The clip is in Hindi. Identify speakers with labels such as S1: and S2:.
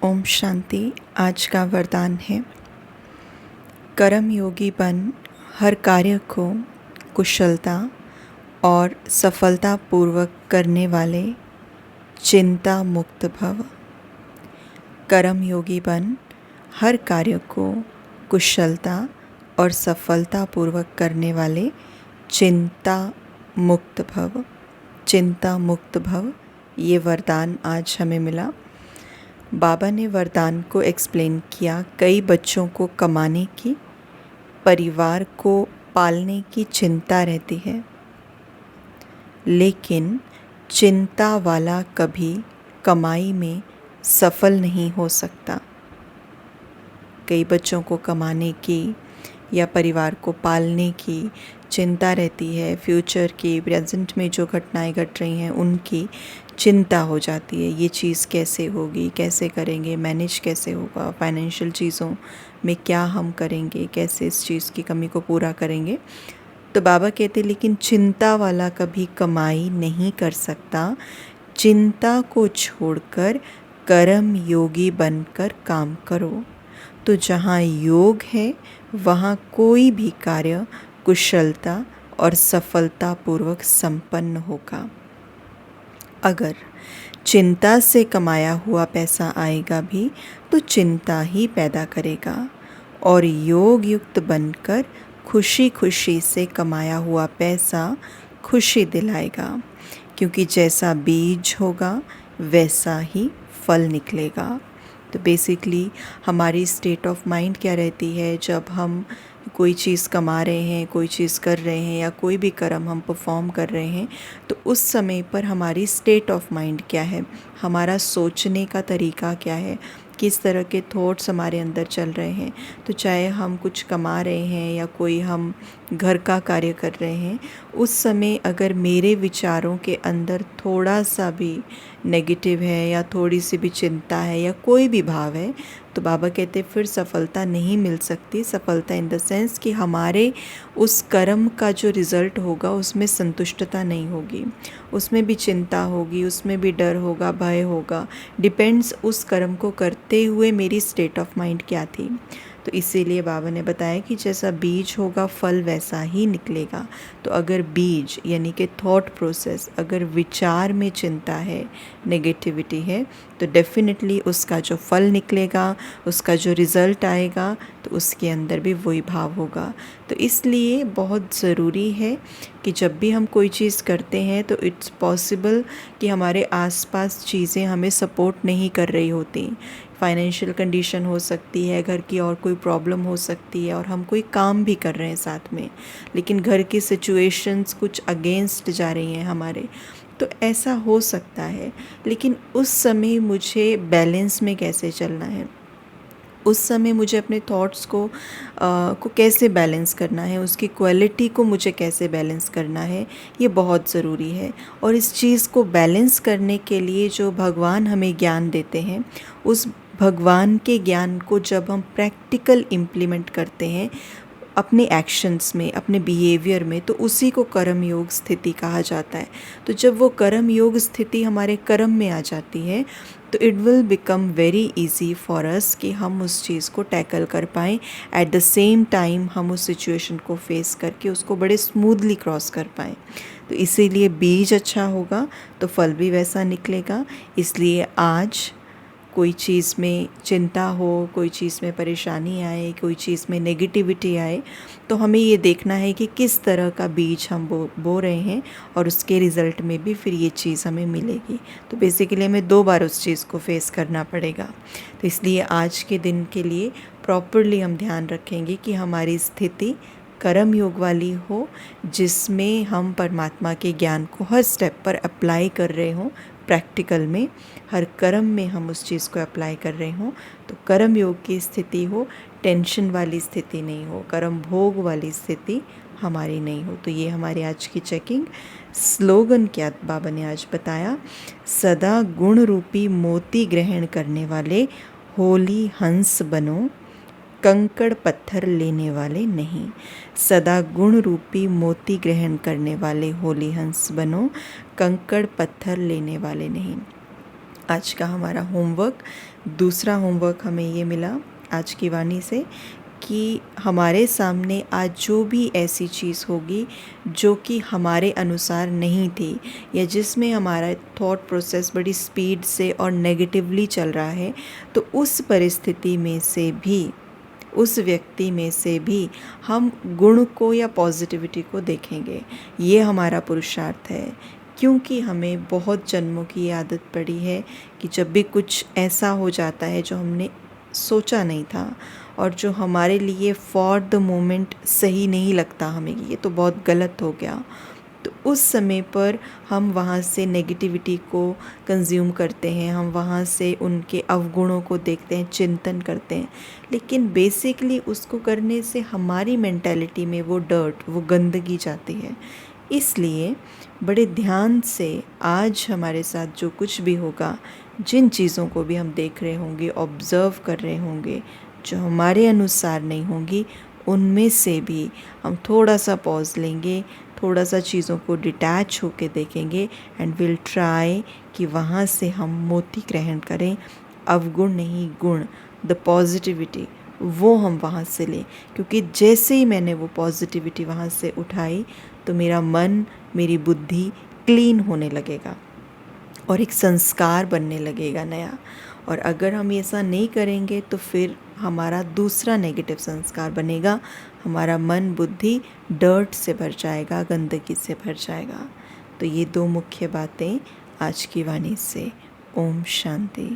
S1: ओम शांति। आज का वरदान है, कर्म योगी बन हर कार्य को कुशलता और सफलता पूर्वक करने वाले चिंता मुक्त भव। कर्म योगी बन हर कार्य को कुशलता और सफलता पूर्वक करने वाले चिंता मुक्त भव। चिंता मुक्त भव, ये वरदान आज हमें मिला। बाबा ने वरदान को एक्सप्लेन किया। कई बच्चों को कमाने की, परिवार को पालने की चिंता रहती है, लेकिन चिंता वाला कभी कमाई में सफल नहीं हो सकता। कई बच्चों को कमाने की या परिवार को पालने की चिंता रहती है, फ्यूचर की, प्रेजेंट में जो घटनाएं घट रही हैं उनकी चिंता हो जाती है। ये चीज़ कैसे होगी, कैसे करेंगे, मैनेज कैसे होगा, फाइनेंशियल चीज़ों में क्या हम करेंगे, कैसे इस चीज़ की कमी को पूरा करेंगे। तो बाबा कहते लेकिन चिंता वाला कभी कमाई नहीं कर सकता। चिंता को छोड़कर कर्म योगी बनकर काम करो। तो जहाँ योग है वहाँ कोई भी कार्य कुशलता और सफलतापूर्वक संपन्न होगा। अगर चिंता से कमाया हुआ पैसा आएगा भी तो चिंता ही पैदा करेगा, और योग युक्त बनकर खुशी खुशी से कमाया हुआ पैसा खुशी दिलाएगा, क्योंकि जैसा बीज होगा वैसा ही फल निकलेगा। तो बेसिकली हमारी स्टेट ऑफ माइंड क्या रहती है, जब हम कोई चीज़ कमा रहे हैं, कोई चीज़ कर रहे हैं या कोई भी कर्म हम परफॉर्म कर रहे हैं, तो उस समय पर हमारी स्टेट ऑफ माइंड क्या है, हमारा सोचने का तरीका क्या है, किस तरह के थॉट्स हमारे अंदर चल रहे हैं। तो चाहे हम कुछ कमा रहे हैं या कोई हम घर का कार्य कर रहे हैं, उस समय अगर मेरे विचारों के अंदर थोड़ा सा भी नेगेटिव है या थोड़ी सी भी चिंता है या कोई भी भाव है, तो बाबा कहते फिर सफलता नहीं मिल सकती। सफलता इन द सेंस कि हमारे उस कर्म का जो रिज़ल्ट होगा उसमें संतुष्टता नहीं होगी, उसमें भी चिंता होगी, उसमें भी डर होगा, भय होगा। डिपेंड्स उस कर्म को करते हुए मेरी स्टेट ऑफ माइंड क्या थी। तो इसीलिए बाबा ने बताया कि जैसा बीज होगा फल वैसा ही निकलेगा। तो अगर बीज यानी कि थॉट प्रोसेस, अगर विचार में चिंता है, नेगेटिविटी है, तो डेफिनेटली उसका जो फल निकलेगा, उसका जो रिज़ल्ट आएगा, तो उसके अंदर भी वही भाव होगा। तो इसलिए बहुत ज़रूरी है कि जब भी हम कोई चीज़ करते हैं तो इट्स पॉसिबल कि हमारे आसपास चीज़ें हमें सपोर्ट नहीं कर रही होती। फाइनेंशियल कंडीशन हो सकती है, घर की और कोई प्रॉब्लम हो सकती है, और हम कोई काम भी कर रहे हैं साथ में, लेकिन घर की सिचुएशंस कुछ अगेंस्ट जा रही हैं हमारे। तो ऐसा हो सकता है, लेकिन उस समय मुझे बैलेंस में कैसे चलना है, उस समय मुझे अपने थॉट्स को कैसे बैलेंस करना है, उसकी क्वालिटी को मुझे कैसे बैलेंस करना है, ये बहुत ज़रूरी है। और इस चीज़ को बैलेंस करने के लिए जो भगवान हमें ज्ञान देते हैं, उस भगवान के ज्ञान को जब हम प्रैक्टिकल इम्प्लीमेंट करते हैं अपने एक्शंस में, अपने बिहेवियर में, तो उसी को कर्म योग स्थिति कहा जाता है। तो जब वो कर्म योग स्थिति हमारे कर्म में आ जाती है तो it will become very easy for us कि हम उस चीज़ को टैकल कर पाएँ। एट द सेम टाइम हम उस सिचुएशन को फेस करके उसको बड़े स्मूथली क्रॉस कर पाएँ। तो इसीलिए बीज अच्छा होगा तो फल भी वैसा निकलेगा। इसलिए आज कोई चीज़ में चिंता हो, कोई चीज़ में परेशानी आए, कोई चीज़ में नेगेटिविटी आए, तो हमें ये देखना है कि किस तरह का बीज हम बो रहे हैं, और उसके रिज़ल्ट में भी फिर ये चीज़ हमें मिलेगी। तो बेसिकली हमें 2 बार उस चीज़ को फेस करना पड़ेगा। तो इसलिए आज के दिन के लिए प्रॉपरली हम ध्यान रखेंगे कि हमारी स्थिति कर्म योग वाली हो, जिसमें हम परमात्मा के ज्ञान को हर स्टेप पर अप्लाई कर रहे हों, प्रैक्टिकल में हर कर्म में हम उस चीज़ को अप्लाई कर रहे हों। तो कर्म योग की स्थिति हो, टेंशन वाली स्थिति नहीं हो, कर्म भोग वाली स्थिति हमारी नहीं हो। तो ये हमारी आज की चेकिंग। स्लोगन क्या बाबा ने आज बताया, सदा गुण रूपी मोती ग्रहण करने वाले होली हंस बनो, कंकड़ पत्थर लेने वाले नहीं। सदा गुण रूपी मोती ग्रहण करने वाले होली हंस बनो, कंकड़ पत्थर लेने वाले नहीं। आज का हमारा होमवर्क। दूसरा होमवर्क हमें ये मिला आज की वाणी से कि हमारे सामने आज जो भी ऐसी चीज़ होगी जो कि हमारे अनुसार नहीं थी या जिसमें हमारा थॉट प्रोसेस बड़ी स्पीड से और नेगेटिवली चल रहा है, तो उस परिस्थिति में से भी, उस व्यक्ति में से भी हम गुण को या पॉजिटिविटी को देखेंगे। ये हमारा पुरुषार्थ है, क्योंकि हमें बहुत जन्मों की ये आदत पड़ी है कि जब भी कुछ ऐसा हो जाता है जो हमने सोचा नहीं था और जो हमारे लिए फॉर द मोमेंट सही नहीं लगता हमें, ये तो बहुत गलत हो गया, तो उस समय पर हम वहाँ से नेगेटिविटी को कंज्यूम करते हैं, हम वहाँ से उनके अवगुणों को देखते हैं, चिंतन करते हैं। लेकिन बेसिकली उसको करने से हमारी मेंटालिटी में वो डर्ट, वो गंदगी जाती है। इसलिए बड़े ध्यान से आज हमारे साथ जो कुछ भी होगा, जिन चीज़ों को भी हम देख रहे होंगे, ऑब्ज़र्व कर रहे होंगे, जो हमारे अनुसार नहीं होंगी, उनमें से भी हम थोड़ा सा पॉज लेंगे, थोड़ा सा चीज़ों को डिटैच होके देखेंगे एंड विल ट्राई कि वहाँ से हम मोती ग्रहण करें, अवगुण नहीं गुण, द पॉजिटिविटी, वो हम वहाँ से लें। क्योंकि जैसे ही मैंने वो पॉजिटिविटी वहाँ से उठाई तो मेरा मन, मेरी बुद्धि क्लीन होने लगेगा और एक संस्कार बनने लगेगा नया। और अगर हम ऐसा नहीं करेंगे तो फिर हमारा दूसरा नेगेटिव संस्कार बनेगा, हमारा मन बुद्धि डर्ट से भर जाएगा, गंदगी से भर जाएगा। तो ये दो मुख्य बातें आज की वाणी से। ओम शांति।